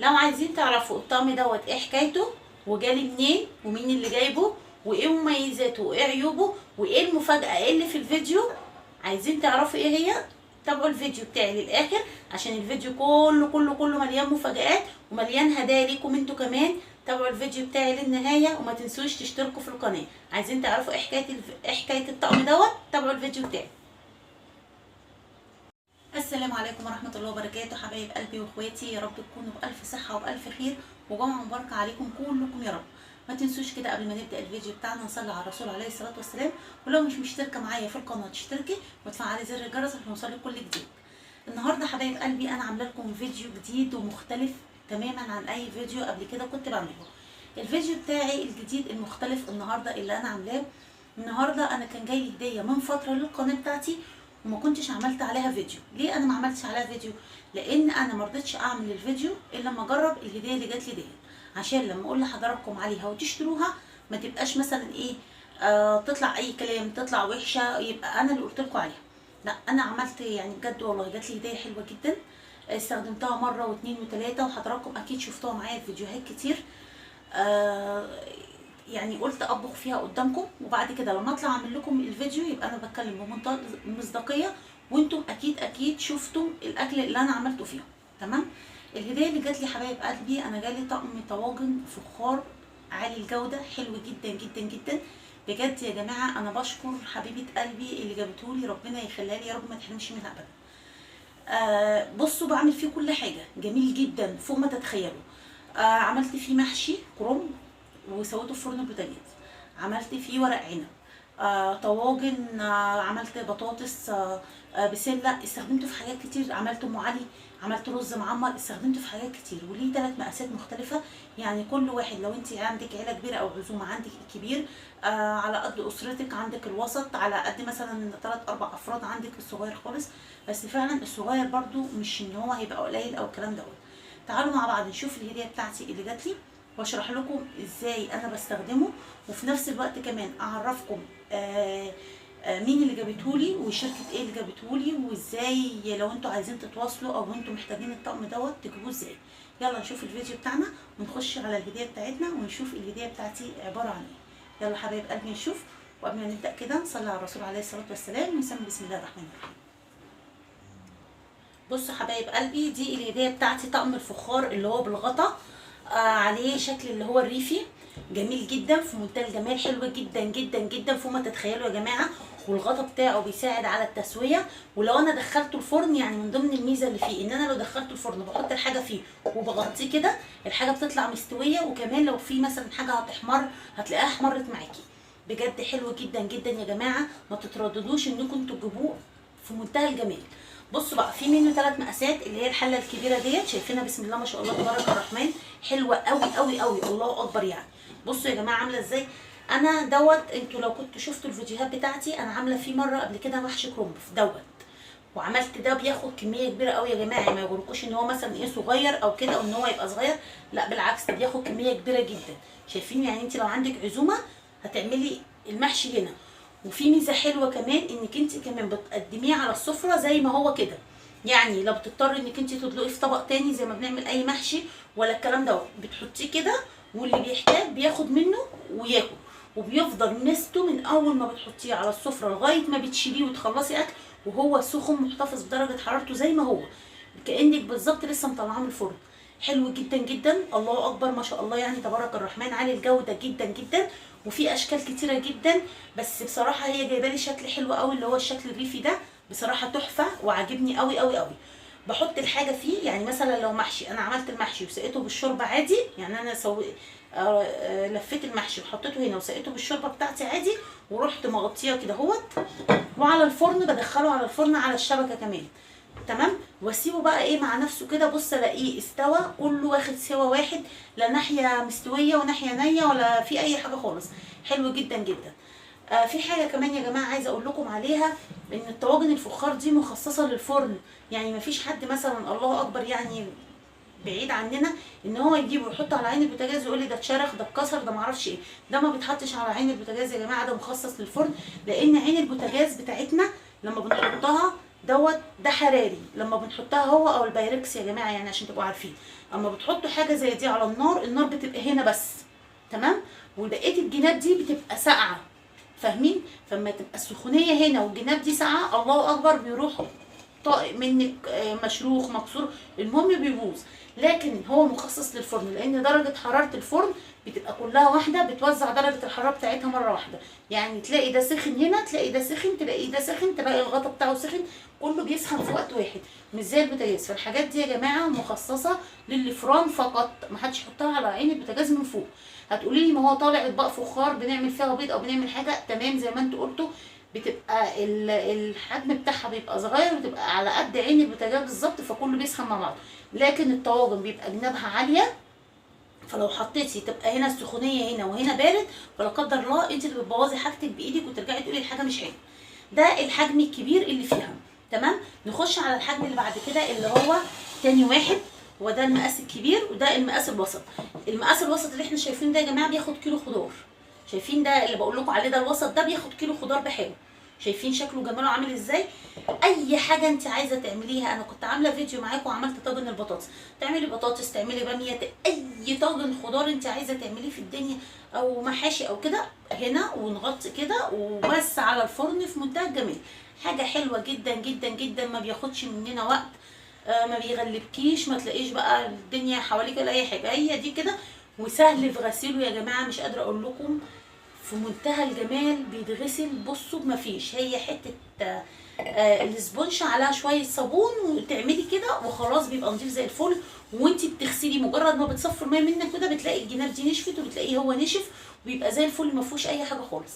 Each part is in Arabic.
لو عايزين تعرفوا الطقم دوت ايه حكايته وجالي منين ومين اللي جايبه وايه مميزاته وايه عيوبه وايه المفاجأة اللي في الفيديو، عايزين تعرفوا ايه هي، تابعوا الفيديو بتاعي للاخر عشان الفيديو كله مليان مفاجآت ومليان هدايا ليكم انتوا كمان. تابعوا الفيديو بتاعي للنهاية وما تنسوش تشتركوا في القناة. عايزين تعرفوا ايه حكاية الطقم دوت، تابعوا الفيديو بتاعي. السلام عليكم ورحمة الله وبركاته حبايب قلبي واخواتي، يا رب تكونوا بألف صحة وبألف خير وجمعة مباركة عليكم كلكم يا رب. ما تنسوش كده قبل ما نبدأ الفيديو بتاعنا نصلي على الرسول عليه الصلاة والسلام، ولو مش مشتركة معايا في القناة تشتركي وتفعلي زر الجرس عشان يوصلك كل جديد. النهارده حبايب قلبي انا عامله لكم فيديو جديد ومختلف تماما عن اي فيديو قبل كده كنت بعمله. الفيديو بتاعي الجديد المختلف النهارده اللي انا عاملاه، النهارده انا كان جاي لي هديه من فتره للقناه بتاعتي وما كنتش عملت عليها فيديو. ليه انا ما عملتش عليها فيديو؟ لان انا ما رضيتش اعمل الفيديو الا لما اجرب الهديه اللي جات لي ديت، عشان لما اقول لحضراتكم عليها وتشتروها ما تبقاش مثلا ايه تطلع اي كلام، تطلع وحشه يبقى انا اللي قلت لكم عليها. لا انا عملت يعني بجد والله جات لي هديه حلوه جدا، استخدمتها مره واثنين وثلاثه وحضراتكم اكيد شفتوها معايا في فيديوهات كتير. يعني قلت اطبخ فيها قدامكم، وبعد كده لما اطلع اعمل لكم الفيديو يبقى انا بتكلم بمنتهى المصداقيه وانتم اكيد شفتوا الاكل اللي انا عملته فيها. تمام. الهديه اللي جات لي حبايب قلبي، انا جالي طقم طواجن فخار عالي الجوده حلو جدا جدا جدا بجد يا جماعه. انا بشكر حبيبه قلبي اللي جابتهولي، ربنا يخليها لي يا رب ما تحرمش منها ابدا. بصوا بعمل فيه كل حاجه جميل جدا فوق ما تتخيلوا. عملت فيه محشي كرنب وسويته في فرن البوتاجاز، عملت فيه ورق عنب، طواجن، عملت بطاطس، بسله، استخدمته في حاجات كتير، عملت ام علي، عملت رز معمر، استخدمته في حاجات كتير وليه 3 مقاسات مختلفه. يعني كل واحد لو انت عندك عيله كبيره او عزومه عندك الكبير على قد اسرتك، عندك الوسط على قد مثلا 3 4 افراد، عندك الصغير خالص. بس فعلا الصغير برضو مش ان هو هيبقى قليل او الكلام دوت. تعالوا مع بعض نشوف الهديه بتاعتي اللي جات لي واشرح لكم ازاي انا بستخدمه، وفي نفس الوقت كمان اعرفكم مين اللي جابتهولي وشركه ايه اللي جابتهولي، وازاي لو انتوا عايزين تتواصلوا او انتوا محتاجين الطقم دوت تجيبوه ازاي. يلا نشوف الفيديو بتاعنا ونخش على الهديه بتاعتنا ونشوف الهديه بتاعتي عباره عن ايه. يلا حبايب قلبي نشوف. وقبل ما نبدا كده نصلي على الرسول عليه الصلاه والسلام ونسمي بسم الله الرحمن الرحيم. بصوا حبايب قلبي، دي الهديه بتاعتي طقم الفخار اللي هو بالغطا، عليه شكل اللي هو الريفي، جميل جدا في منتهى الجمال، حلو جدا جدا جدا فوق ما تتخيلوا يا جماعه. والغطا بتاعه بيساعد على التسويه، ولو انا دخلته الفرن يعني من ضمن الميزه اللي فيه ان انا لو دخلته الفرن بحط الحاجه فيه وبغطيه كده الحاجه بتطلع مستويه، وكمان لو في مثلا حاجه هتحمر هتلاقيها احمرت معاكي. بجد حلو جدا جدا يا جماعه، ما تترددوش انكم انتوا تجيبوه في منتهى الجمال. بصوا بقى في منه 3 مقاسات، اللي هي الحله الكبيره ديت شايفينها بسم الله ما شاء الله تبارك الرحمن، حلوه قوي قوي قوي الله اكبر يعني. بصوا يا جماعه عامله ازاي. انا دوت انتوا لو كنتوا شفتوا الفيديوهات بتاعتي انا عامله فيه مره قبل كده محشي كرنب في دوت، وعملت ده بياخد كميه كبيره قوي يا جماعه. ما يغركوش ان هو مثلا ايه صغير او كده او ان هو يبقى صغير، لا بالعكس ده بياخد كميه كبيره جدا. شايفين يعني انت لو عندك عزومه هتعملي المحشي هنا. وفي ميزه حلوه كمان انك انت كمان بتقدميه على السفره زي ما هو كده، يعني لو بتضطري انك انت تدلقي في طبق تاني زي ما بنعمل اي محشي ولا الكلام دوت، بتحطيه كده واللي بيحتاج بياخد منه وياكل، وبيفضل ميزته من اول ما بتحطيه على السفره لغايه ما بتشيليه وتخلصي اكل وهو سخن محتفظ بدرجه حرارته زي ما هو، كانك بالظبط لسه مطلعاه من الفرن. حلو جدا جدا الله اكبر ما شاء الله يعني تبارك الرحمن، عالي الجوده جدا جدا، وفي اشكال كتيره جدا. بس بصراحه هي جايبه لي شكل حلو قوي اللي هو الشكل الريفي ده، بصراحه تحفه وعاجبني قوي قوي قوي. بحط الحاجه فيه يعني مثلا لو محشي انا عملت المحشي وسقيته بالشوربه عادي، يعني انا لفيت المحشي وحطيته هنا وسقيته بالشوربه بتاعتي عادي ورحت مغطيه كده اهوت، وعلى الفرن بدخله على الفرن على الشبكه كمان. تمام. واسيبه بقى ايه مع نفسه كده، بص الاقيه استوى كله واخد سوا واحد، لا ناحيه مستويه وناحيه نيه ولا في اي حاجه خالص. حلو جدا جدا. في حاجه كمان يا جماعه عايزه اقول لكم عليها، ان الطواجن الفخار دي مخصصه للفرن، يعني مفيش حد مثلا الله اكبر يعني بعيد عننا ان هو يجيبه ويحطه على عين البوتاجاز ويقول لي ده اتشرخ ده اتكسر ده معرفش ايه. ده ما بيتحطش على عين البوتاجاز يا جماعه، ده مخصص للفرن، لان عين البوتاجاز بتاعتنا لما بنحطها دوت ده حراري لما بنحطها هو او البايركس يا جماعه، يعني عشان تبقوا عارفين. اما بتحطوا حاجه زي دي على النار بتبقى هنا بس، تمام، وبقيه الجناب دي بتبقى ساقعه، فاهمين؟ فلما تبقى السخونيه هنا والجناب دي ساقعه، الله اكبر، بيروح طائق منك مشروخ مكسور، المهم بيبوظ. لكن هو مخصص للفرن، لان درجه حراره الفرن بتبقى كلها واحده، بتوزع درجه الحراره بتاعتها مره واحده. يعني تلاقي ده سخن هنا، تلاقي ده سخن، تلاقي ده سخن، تلاقي الغطا بتاعه سخن، كله بيسخن في وقت واحد، مش زي البوتاجاز. فالحاجات دي يا جماعه مخصصه للفران فقط، ما حدش يحطها على عين البوتاجاز من فوق. هتقولي لي ما هو طالع اطباق فخار بنعمل فيها بيض او بنعمل حاجه، تمام زي ما انتوا قلتوا، بتبقى الحجم بتاعها بيبقى صغير، وتبقى على قد عين البوتاجاز بالظبط، فكله بيسخن مع بعض. لكن الطواجن بيبقى جنابها عاليه، فلو حطيتي تبقى هنا السخونيه هنا وهنا بارد، فلا قدر الله انت اللي بتبوظي حاجتك بايدك وترجعي تقولي الحاجه مش حلوه. ده الحجم الكبير اللي فيها، تمام. نخش على الحجم اللي بعد كده اللي هو تاني واحد، وده المقاس الكبير وده المقاس الوسط. المقاس الوسط اللي احنا شايفينه ده يا جماعه بياخد كيلو خضار. شايفين ده اللي بقول لكم عليه، ده الوسط ده بياخد كيلو خضار بحاله. شايفين شكله جماله عامل ازاي؟ اي حاجه انت عايزه تعمليها، انا كنت عامله فيديو معاكم وعملت طاجن البطاطس، تعملي بطاطس، تعملي باميه، اي طاجن خضار انت عايزه تعمليه في الدنيا، او محاشي او كده، هنا ونغطي كده وبس على الفرن في منتهى الجمال. حاجه حلوه جدا جدا جدا، ما بياخدش مننا وقت، ما بيغلبكيش، ما تلاقيش بقى الدنيا حواليك ولا اي حاجه، هي دي كده. وسهل في غسيله يا جماعه، مش قادره اقول لكم، في منتهى الجمال، بيتغسل. بصوا مفيش، هي حته الاسبونش عليها شويه صابون وتعملي كده وخلاص، بيبقى نضيف زي الفل. وانتي بتغسلي مجرد ما بتصفي الميه منك كده، بتلاقي الجناب دي نشفت، وبتلاقيه هو نشف وبيبقى زي الفل، ما فيهوش اي حاجه خالص.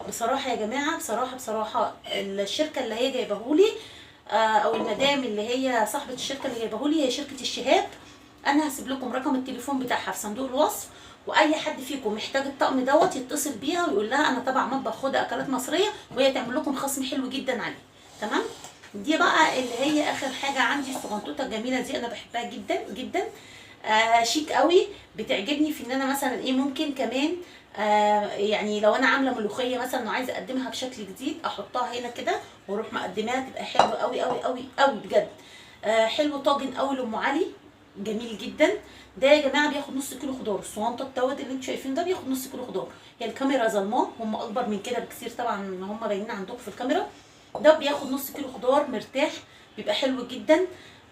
بصراحه يا جماعه، بصراحه الشركه اللي هي جايباهولي، او المدام اللي هي صاحبه الشركه اللي جايباهولي، هي شركه الشهاب. انا هسيب لكم رقم التليفون بتاعها في صندوق الوصف، واي حد فيكم محتاج الطقم دوت يتصل بيها ويقول لها انا تبع مطبخ هدى اكلات مصريه، وهي تعمل لكم خصم حلو جدا عليه، تمام. دي بقى اللي هي اخر حاجه عندي، الصغنطوطه الجميله دي، انا بحبها جدا جدا، شيك قوي. بتعجبني في ان انا مثلا ايه، ممكن كمان يعني لو انا عامله ملوخيه مثلا وعايزه اقدمها بشكل جديد، احطها هنا كده واروح مقدماها، تبقى حلوه قوي قوي قوي قوي بجد. حلو. طاجن قوي لام علي، جميل جدا. ده يا جماعه بياخد نص كيلو خضار، الصوانطه دوت اللي انتوا شايفينه ده بياخد نص كيلو خضار. هي الكاميرا ظلماه، هم اكبر من كده بكثير طبعا، هم باينين عندكم في الكاميرا. ده بياخد نص كيلو خضار مرتاح، بيبقى حلو جدا.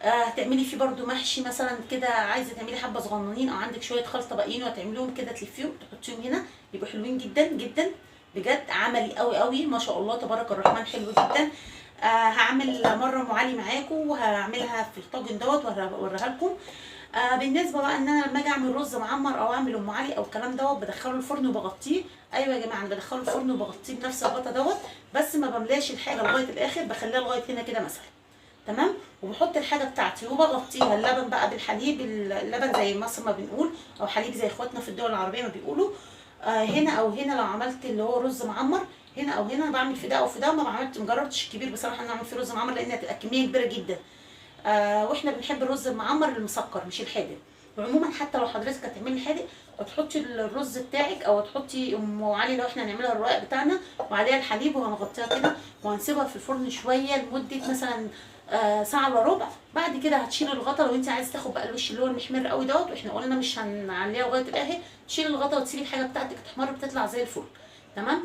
هتعملي فيه برده محشي مثلا كده، عايزه تعملي حبه صغننين، او عندك شويه خلطه باقيين وهتعمليهم كده، تلفيهم تحطيهم هنا، يبقوا حلوين جدا جدا بجد، عملي قوي قوي ما شاء الله تبارك الرحمن، حلو جدا. هعمل مره ام علي معاكم، وهعملها في الطاجن دوت وهوريها لكم. بالنسبه بقى ان انا لما اجي اعمل رز معمر او اعمل ام علي او الكلام دوت، بدخله الفرن وبغطيه. ايوه يا جماعه، انا بدخله الفرن وبغطيه بنفس الغطا دوت، بس ما بملاش الحاجه لغايه الاخر، بخليها لغايه هنا كده مثلا، تمام. وبحط الحاجه بتاعتي وبغطيها، اللبن بقى بالحليب، اللبن زي مصر ما بنقول، او حليب زي اخواتنا في الدول العربيه ما بيقولوا. هنا او هنا لو عملت اللي هو رز معمر، هنا او هنا بعمل في ده او في ده. ما جربتش الكبير بصراحه ان انا اعمل فيه رز معمر، لان هتبقى كميه كبيره جدا. واحنا بنحب الرز المعمر المسكر مش الحادق. وعموما حتى لو حضرتك هتعملي حادق، وتحطي الرز بتاعك، او تحطي ام علي لو احنا هنعملها الرقاق بتاعنا، وعليها الحليب، وهنغطيها كده وهنسيبها في الفرن شويه لمده مثلا ساعه الا ربع. بعد كده هتشيلي الغطا لو انت عايزه تاخد بقى الوش اللي هو المحمر قوي دوت، واحنا قلنا مش هنعليها لغايه الاخر. تشيلي الغطا وتسيبي الحاجه بتاعتك تحمر، بتطلع زي الفل، تمام.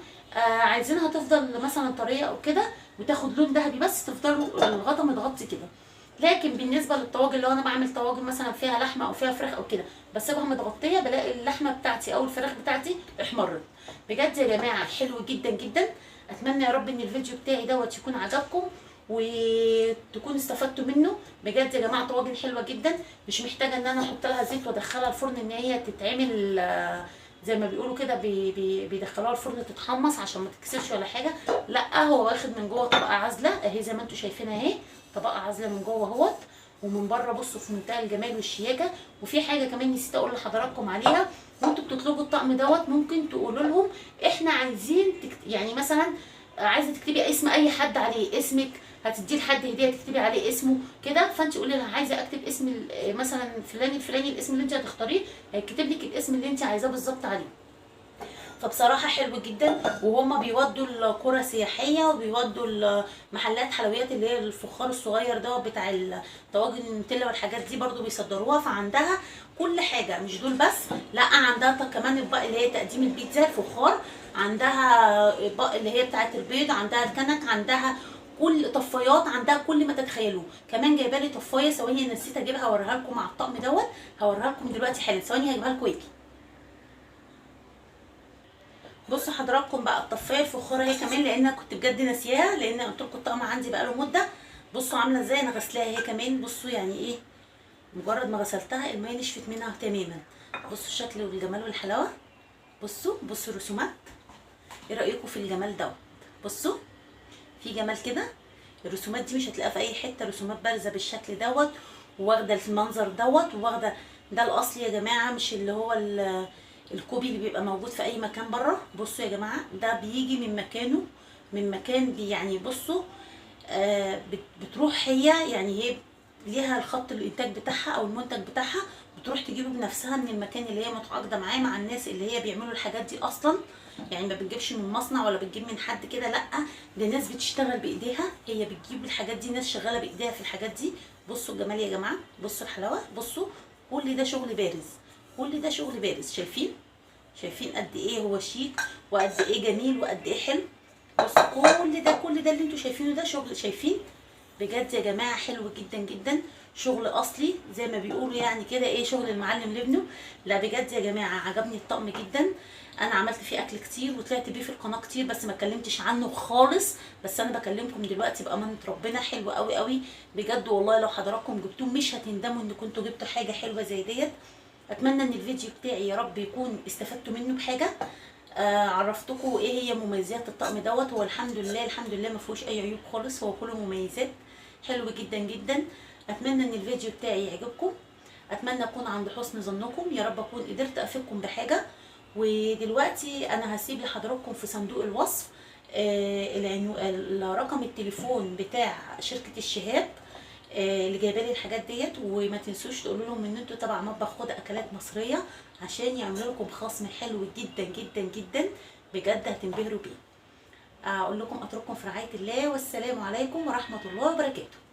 عايزينها تفضل مثلا طريه او كده وتاخد لون ذهبي، بس تفضلوا الغطا متغطي كده. لكن بالنسبه للطواجن، لو انا بعمل طواجن مثلا فيها لحمه او فيها فراخ او كده، بسيبها متغطيه، بلاقي اللحمه بتاعتي او الفراخ بتاعتي احمرت. بجد يا جماعه حلو جدا جدا. اتمنى يا رب ان الفيديو بتاعي دوت يكون عجبكم وتكونوا استفدتوا منه. بجد يا جماعه طواجن حلوه جدا، مش محتاجه ان انا احط لها زيت وادخلها الفرن ان هي تتعمل زي ما بيقولوا كده، بيدخلوها الفرن تتحمص عشان ما تتكسرش ولا حاجه. لا، هو واخد من جوه طبقه عازله اهي زي ما انتم شايفينها اهي، طبقه عازله من جوه اهوت، ومن بره بصوا في منتهى الجمال والشياكه. وفي حاجه كمان نسيت اقول لحضراتكم عليها، وانتوا بتطلبوا الطقم دوت ممكن تقولوا لهم احنا عايزين يعني مثلا عايزه تكتبي اسم اي حد عليه، اسمك، هتديه لحد هديه تكتبي عليه اسمه كده، فانت قولي لها عايزه اكتب اسم مثلا فلان الفلاني، الاسم اللي انت هتختاريه هيكتب لك الاسم اللي انت عايزاه بالظبط عليه. فبصراحه حلو جدا. وهما بيودوا القرى سياحيه وبيودوا محلات حلويات اللي هي الفخار الصغير ده بتاع طواجن النوتيلا والحاجات دي برضو بيصدروها. فعندها كل حاجه، مش دول بس، لا عندها كمان اطباق اللي هي تقديم البيتزا الفخار، عندها اطباق اللي هي بتاعه البيض، عندها الكنك، عندها كل طفايات، عندها كل ما تتخيلوه. كمان جايبه لي طفايه، ثواني نسيت اجيبها اوريها لكم مع الطقم دوت، هوريها لكم دلوقتي حالا، ثواني هجيبها لكم واجي. بصوا حضراتكم بقى الطفايه الفخاره اهي كمان، لان انا كنت بجد ناسياها، لان قلت لكم الطقم عندي بقى له مده. بصوا عامله ازاي، انا غسلاها اهي كمان. بصوا يعني ايه، مجرد ما غسلتها الميه نشفت منها تماما. بصوا الشكل والجمال والحلاوه. بصوا الرسومات، ايه رايكم في الجمال دوت؟ بصوا في جمال كده. الرسومات دي مش هتلاقيها في اي حته، رسومات بارزه بالشكل دوت، واخده المنظر دوت، واخده ده الاصلي يا جماعه، مش اللي هو الكوبي اللي بيبقى موجود في اي مكان بره. بصوا يا جماعه ده بيجي من مكانه، من مكان يعني بصوا بتروح هي، يعني هي ليها الخط الانتاج بتاعها او المنتج بتاعها، بتروح تجيبه بنفسها من المكان اللي هي متعاقده معاه مع الناس اللي هي بيعملوا الحاجات دي اصلا. يعني ما بتجيبش من مصنع ولا بتجيب من حد كده، لا ده ناس بتشتغل بايديها، هي بتجيب الحاجات دي، ناس شغاله بايديها في الحاجات دي. بصوا الجمال يا جماعه، بصوا الحلاوه، بصوا كل ده شغل بارز، كل ده شغل بارز. شايفين قد ايه هو شيك، وقد ايه جميل، وقد ايه حلو. بصوا كل ده اللي انتوا شايفينه ده شغل، شايفين بجد يا جماعه حلو جدا جدا، شغل اصلي زي ما بيقولوا يعني كده، ايه شغل المعلم لابنه. لا بجد يا جماعه عجبني الطقم جدا. انا عملت فيه اكل كتير وطلعت بيه في القناه كتير، بس ما اتكلمتش عنه خالص، بس انا بكلمكم دلوقتي بامانه ربنا، حلو قوي قوي بجد والله. لو حضراتكم جبتوه مش هتندموا ان كنتوا جبتوا حاجه حلوه زي ديت. اتمنى ان الفيديو بتاعي يا رب يكون استفدتوا منه بحاجه. عرفتكم ايه هي مميزات الطقم دوت. هو الحمد لله ما فيهوش اي عيوب خالص، هو كله مميزات، حلو جدا جدا. اتمنى ان الفيديو بتاعي يعجبكم، اتمنى اكون عند حسن ظنكم، يا رب اكون قدرت افيدكم بحاجه. ودلوقتي انا هسيب لحضراتكم في صندوق الوصف رقم التليفون بتاع شركه الشهاب اللي جايبه لي الحاجات ديت. وما تنسوش تقولوا لهم ان انتوا تبع مطبخ خد اكلات مصريه، عشان يعملوا لكم خصم حلو جدا جدا جدا، بجد هتنبهروا بيه. اقول لكم اترككم في رعايه الله، والسلام عليكم ورحمه الله وبركاته.